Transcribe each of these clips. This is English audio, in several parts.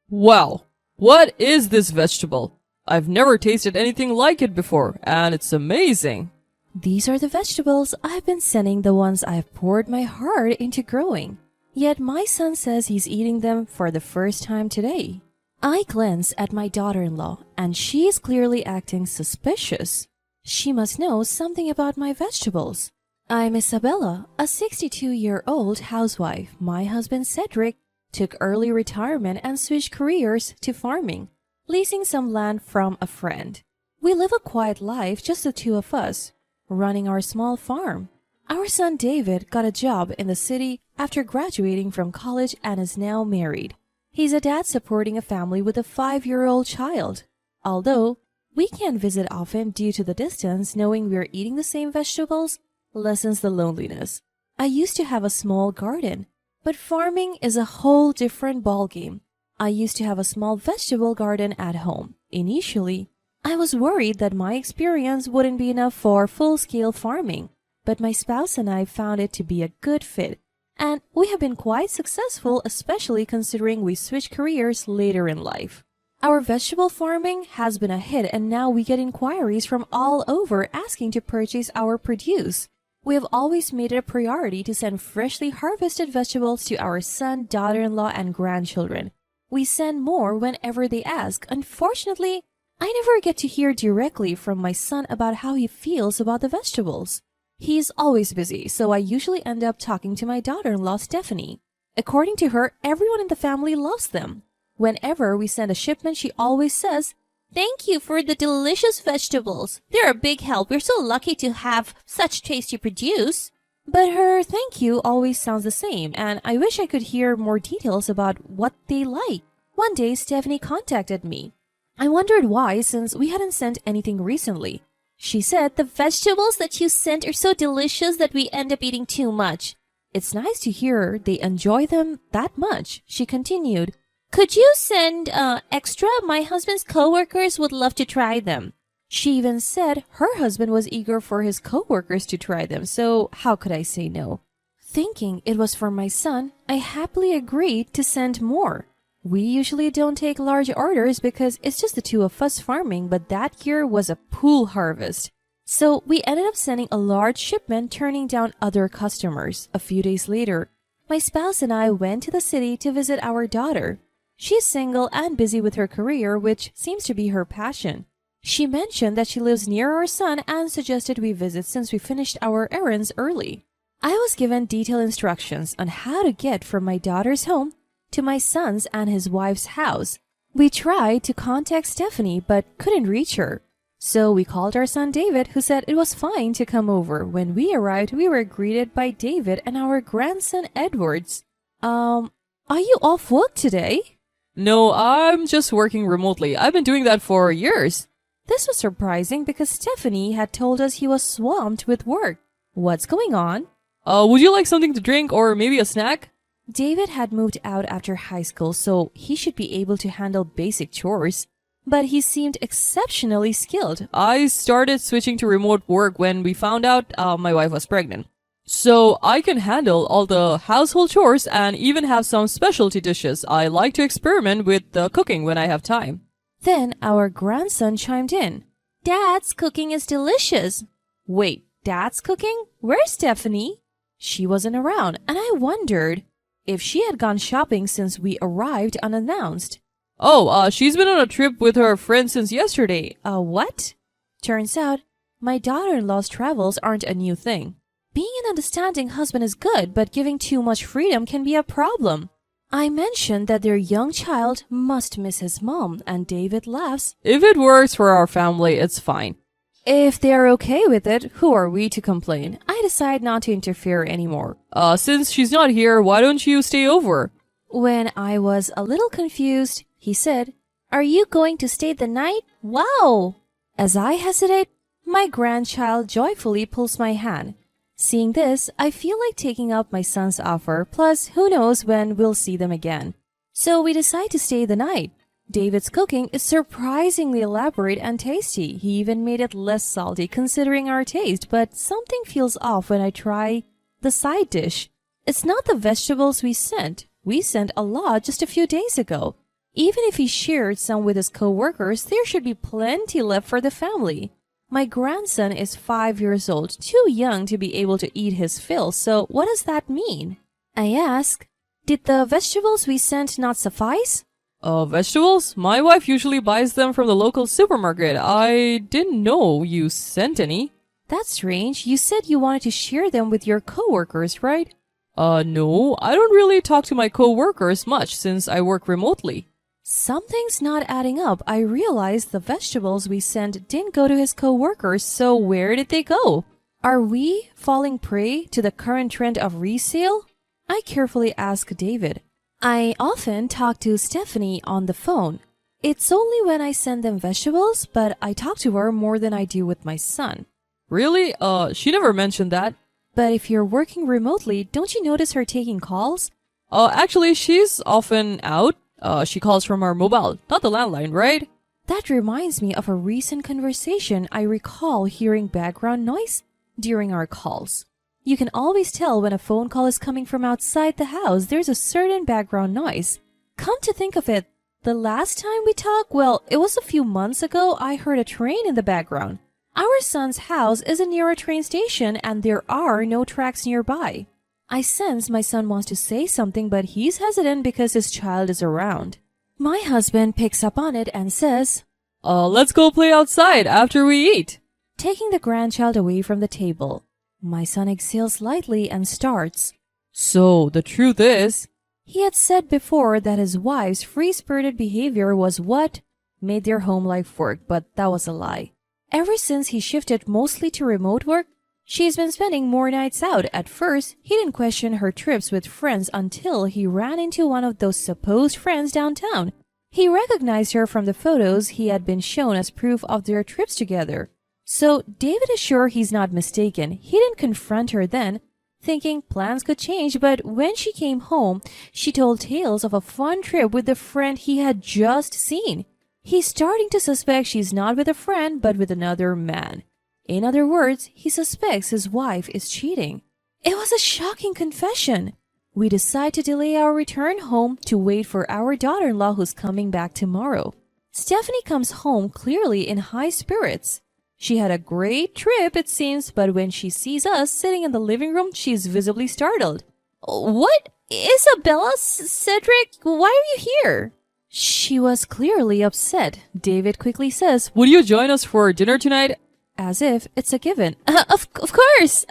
Wow, what is this vegetable? I've never tasted anything like it before, and it's amazing. These are the vegetables I've been sending, the ones I've poured my heart into growing. Yet my son says he's eating them for the first time today. I glance at my daughter-in-law, and she is clearly acting suspicious. She must know something about my vegetables. I'm Isabella, a 62-year-old housewife. My husband Cedric took early retirement and switched careers to farming, leasing some land from a friend. We live a quiet life, just the two of us, running our small farm. Our son David got a job in the city after graduating from college and is now married. He's a dad supporting a family with a 5-year-old child. Although we can't visit often due to the distance, knowing we're eating the same vegetables lessens the loneliness. I used to have a small garden, but farming is a whole different ballgame. I used to have a small vegetable garden at home. Initially, I was worried that my experience wouldn't be enough for full-scale farming, but my spouse and I found it to be a good fit, and we have been quite successful, especially considering we switched careers later in life. Our vegetable farming has been a hit, and now we get inquiries from all over asking to purchase our produce. We have always made it a priority to send freshly harvested vegetables to our son, daughter-in-law, and grandchildren. We send more whenever they ask. Unfortunately, I never get to hear directly from my son about how he feels about the vegetables. He's always busy, so I usually end up talking to my daughter-in-law, Stephanie. According to her, everyone in the family loves them. Whenever we send a shipment, she always says, "Thank you for the delicious vegetables. They're a big help. We're so lucky to have such tasty produce." But her thank you always sounds the same, and I wish I could hear more details about what they like. One day, Stephanie contacted me. I wondered why, since we hadn't sent anything recently. She said, "The vegetables that you sent are so delicious that we end up eating too much." It's nice to hear they enjoy them that much. She continued, "Could you send extra? My husband's coworkers would love to try them." She even said her husband was eager for his coworkers to try them, so how could I say no? Thinking it was for my son, I happily agreed to send more. We usually don't take large orders because it's just the two of us farming, but that year was a pool harvest. So we ended up sending a large shipment, turning down other customers. A few days later, my spouse and I went to the city to visit our daughter. She's single and busy with her career, which seems to be her passion. She mentioned that she lives near our son and suggested we visit since we finished our errands early. I was given detailed instructions on how to get from my daughter's home to my son's and his wife's house. We tried to contact Stephanie but couldn't reach her. So we called our son David, who said it was fine to come over. When we arrived, we were greeted by David and our grandson Edwards. Are you off work today? No, I'm just working remotely. I've been doing that for years. This was surprising because Stephanie had told us he was swamped with work. What's going on? Would you like something to drink or maybe a snack? David had moved out after high school, so he should be able to handle basic chores. But he seemed exceptionally skilled. I started switching to remote work when we found out my wife was pregnant. So I can handle all the household chores and even have some specialty dishes. I like to experiment with the cooking when I have time. Then our grandson chimed in. "Dad's cooking is delicious." Wait, Dad's cooking? Where's Stephanie? She wasn't around, and I wondered if she had gone shopping since we arrived unannounced. Oh, she's been on a trip with her friend since yesterday. What? Turns out, my daughter-in-law's travels aren't a new thing. Being an understanding husband is good, but giving too much freedom can be a problem. I mentioned that their young child must miss his mom, and David laughs. If it works for our family, it's fine. If they are okay with it, who are we to complain? I decide not to interfere anymore. Since she's not here, why don't you stay over? When I was a little confused, he said, "Are you going to stay the night? Wow!" As I hesitate, my grandchild joyfully pulls my hand. Seeing this, I feel like taking up my son's offer, plus who knows when we'll see them again. So we decide to stay the night. David's cooking is surprisingly elaborate and tasty. He even made it less salty considering our taste, but something feels off when I try the side dish. It's not the vegetables we sent. We sent a lot just a few days ago. Even if he shared some with his co-workers, there should be plenty left for the family. My grandson is 5 years old, too young to be able to eat his fill, so what does that mean? I ask, did the vegetables we sent not suffice? Vegetables? My wife usually buys them from the local supermarket. I didn't know you sent any. That's strange. You said you wanted to share them with your co-workers, right? No, I don't really talk to my co-workers much since I work remotely. Something's not adding up. I realized the vegetables we sent didn't go to his co-workers, so where did they go? Are we falling prey to the current trend of resale? I carefully ask David. I often talk to Stephanie on the phone. It's only when I send them vegetables, but I talk to her more than I do with my son. Really? She never mentioned that. But if you're working remotely, don't you notice her taking calls? Actually, she's often out. She calls from our mobile, not the landline, right? That reminds me of a recent conversation. I recall hearing background noise during our calls. You can always tell when a phone call is coming from outside the house. There's a certain background noise. Come to think of it, the last time we talked, well, it was a few months ago, I heard a train in the background. Our son's house isn't near a train station and there are no tracks nearby. I sense my son wants to say something, but he's hesitant because his child is around. My husband picks up on it and says, Let's go play outside after we eat. Taking the grandchild away from the table. My son exhales lightly and starts. So, the truth is, he had said before that his wife's free-spirited behavior was what made their home life work, but that was a lie. Ever since he shifted mostly to remote work, she's been spending more nights out. At first, he didn't question her trips with friends until he ran into one of those supposed friends downtown. He recognized her from the photos he had been shown as proof of their trips together. So David is sure he's not mistaken. He didn't confront her then, thinking plans could change, but when she came home, she told tales of a fun trip with the friend he had just seen. He's starting to suspect she's not with a friend, but with another man. In other words, he suspects his wife is cheating. It was a shocking confession. We decide to delay our return home to wait for our daughter-in-law who's coming back tomorrow. Stephanie comes home clearly in high spirits. She had a great trip, it seems, but when she sees us sitting in the living room, she's visibly startled. What? Isabella? Cedric? Why are you here? She was clearly upset. David quickly says, would you join us for dinner tonight? As if it's a given. Of course!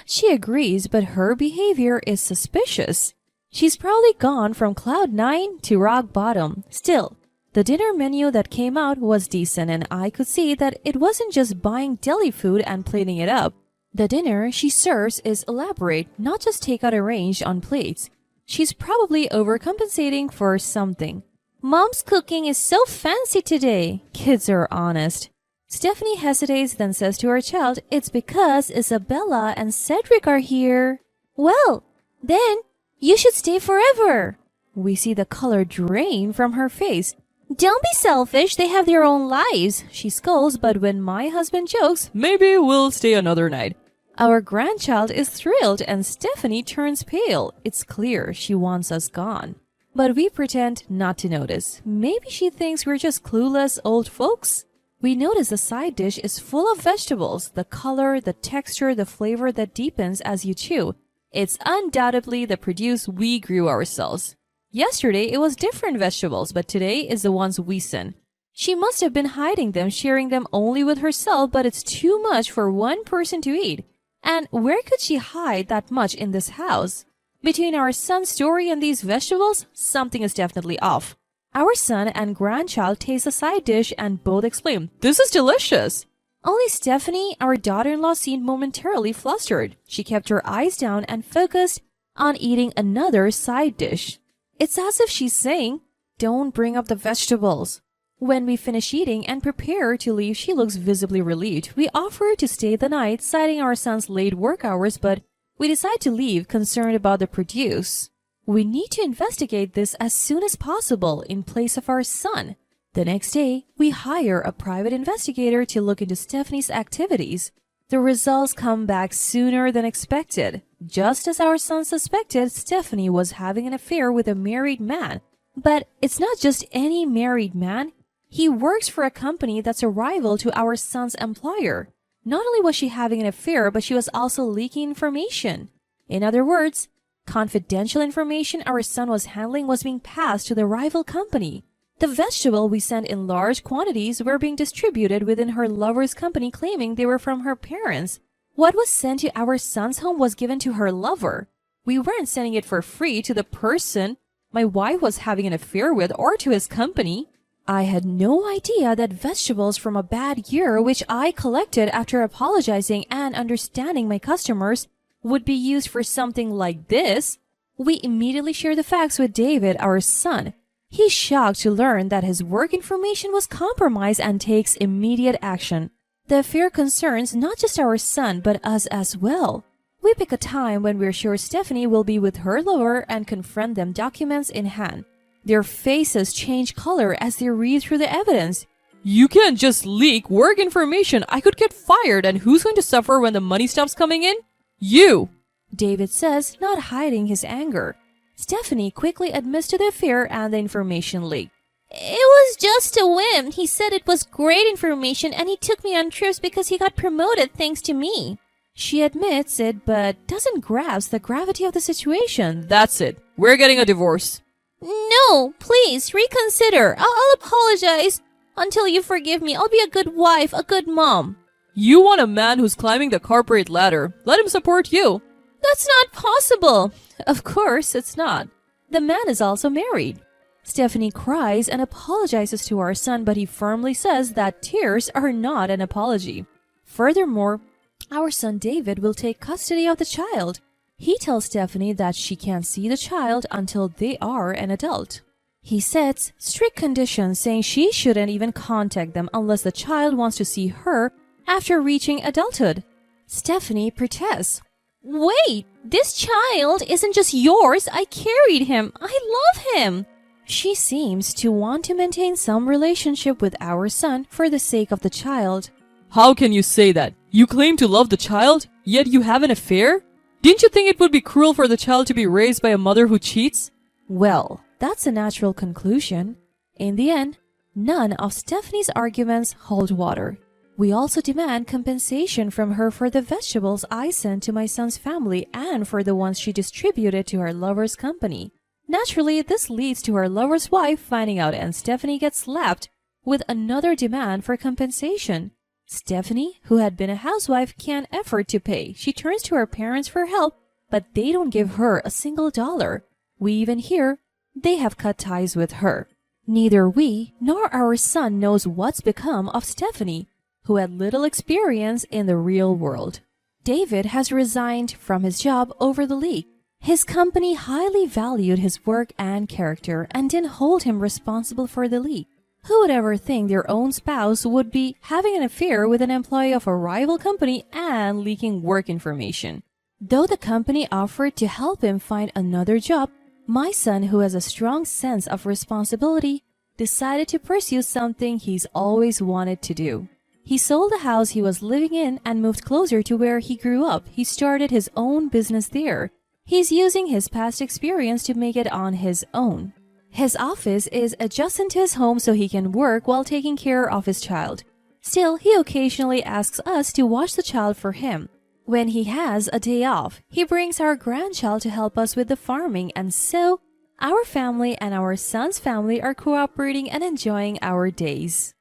She agrees, but her behavior is suspicious. She's probably gone from cloud 9 to rock bottom. Still, the dinner menu that came out was decent, and I could see that it wasn't just buying deli food and plating it up. The dinner she serves is elaborate, not just takeout arranged on plates. She's probably overcompensating for something. Mom's cooking is so fancy today. Kids are honest. Stephanie hesitates, then says to her child, it's because Isabella and Cedric are here. Well, then you should stay forever. We see the color drain from her face. Don't be selfish, they have their own lives, she scolds, but when my husband jokes, maybe we'll stay another night. Our grandchild is thrilled and Stephanie turns pale. It's clear she wants us gone. But we pretend not to notice. Maybe she thinks we're just clueless old folks. We notice the side dish is full of vegetables, the color, the texture, the flavor that deepens as you chew. It's undoubtedly the produce we grew ourselves. Yesterday it was different vegetables, but today is the ones we sent. She must have been hiding them, sharing them only with herself, but it's too much for one person to eat. And where could she hide that much in this house? Between our son's story and these vegetables, something is definitely off. Our son and grandchild taste the side dish and both exclaim, this is delicious! Only Stephanie, our daughter-in-law, seemed momentarily flustered. She kept her eyes down and focused on eating another side dish. It's as if she's saying, don't bring up the vegetables. When we finish eating and prepare to leave, she looks visibly relieved. We offer to stay the night, citing our son's late work hours, but we decide to leave, concerned about the produce. We need to investigate this as soon as possible in place of our son. The next day, we hire a private investigator to look into Stephanie's activities. The results come back sooner than expected. Just as our son suspected, Stephanie was having an affair with a married man. But it's not just any married man. He works for a company that's a rival to our son's employer. Not only was she having an affair, but she was also leaking information. In other words, confidential information our son was handling was being passed to the rival company. The vegetable we sent in large quantities were being distributed within her lover's company, claiming they were from her parents. What was sent to our son's home was given to her lover. We weren't sending it for free to the person my wife was having an affair with or to his company. I had no idea that vegetables from a bad year, which I collected after apologizing and understanding my customers, would be used for something like this. We immediately shared the facts with David, our son. He's shocked to learn that his work information was compromised and takes immediate action. The affair concerns not just our son, but us as well. We pick a time when we're sure Stephanie will be with her lover and confront them, documents in hand. Their faces change color as they read through the evidence. You can't just leak work information. I could get fired, and who's going to suffer when the money stops coming in? You! David says, not hiding his anger. Stephanie quickly admits to the affair and the information leak. It was just a whim. He said it was great information and he took me on trips because he got promoted thanks to me. She admits it, but doesn't grasp the gravity of the situation. That's it. We're getting a divorce. No, please, reconsider. I'll apologize. Until you forgive me, I'll be a good wife, a good mom. You want a man who's climbing the corporate ladder. Let him support you. That's not possible. Of course it's not. The man is also married. Stephanie cries and apologizes to our son, but he firmly says that tears are not an apology. Furthermore, our son David will take custody of the child. He tells Stephanie that she can't see the child until they are an adult. He sets strict conditions, saying she shouldn't even contact them unless the child wants to see her after reaching adulthood. Stephanie protests. Wait, this child isn't just yours. I carried him. I love him. She seems to want to maintain some relationship with our son for the sake of the child. How can you say that? You claim to love the child, yet you have an affair? Didn't you think it would be cruel for the child to be raised by a mother who cheats? Well, that's a natural conclusion. In the end, none of Stephanie's arguments hold water. We also demand compensation from her for the vegetables I sent to my son's family and for the ones she distributed to her lover's company. Naturally, this leads to her lover's wife finding out, and Stephanie gets slapped with another demand for compensation. Stephanie, who had been a housewife, can't afford to pay. She turns to her parents for help, but they don't give her a single dollar. We even hear they have cut ties with her. Neither we nor our son knows what's become of Stephanie, who had little experience in the real world. David has resigned from his job over the leak. His company highly valued his work and character and didn't hold him responsible for the leak. Who would ever think their own spouse would be having an affair with an employee of a rival company and leaking work information? Though the company offered to help him find another job, my son, who has a strong sense of responsibility, decided to pursue something he's always wanted to do. He sold the house he was living in and moved closer to where he grew up. He started his own business there. He's using his past experience to make it on his own. His office is adjacent to his home so he can work while taking care of his child. Still, he occasionally asks us to watch the child for him. When he has a day off, he brings our grandchild to help us with the farming, and so our family and our son's family are cooperating and enjoying our days.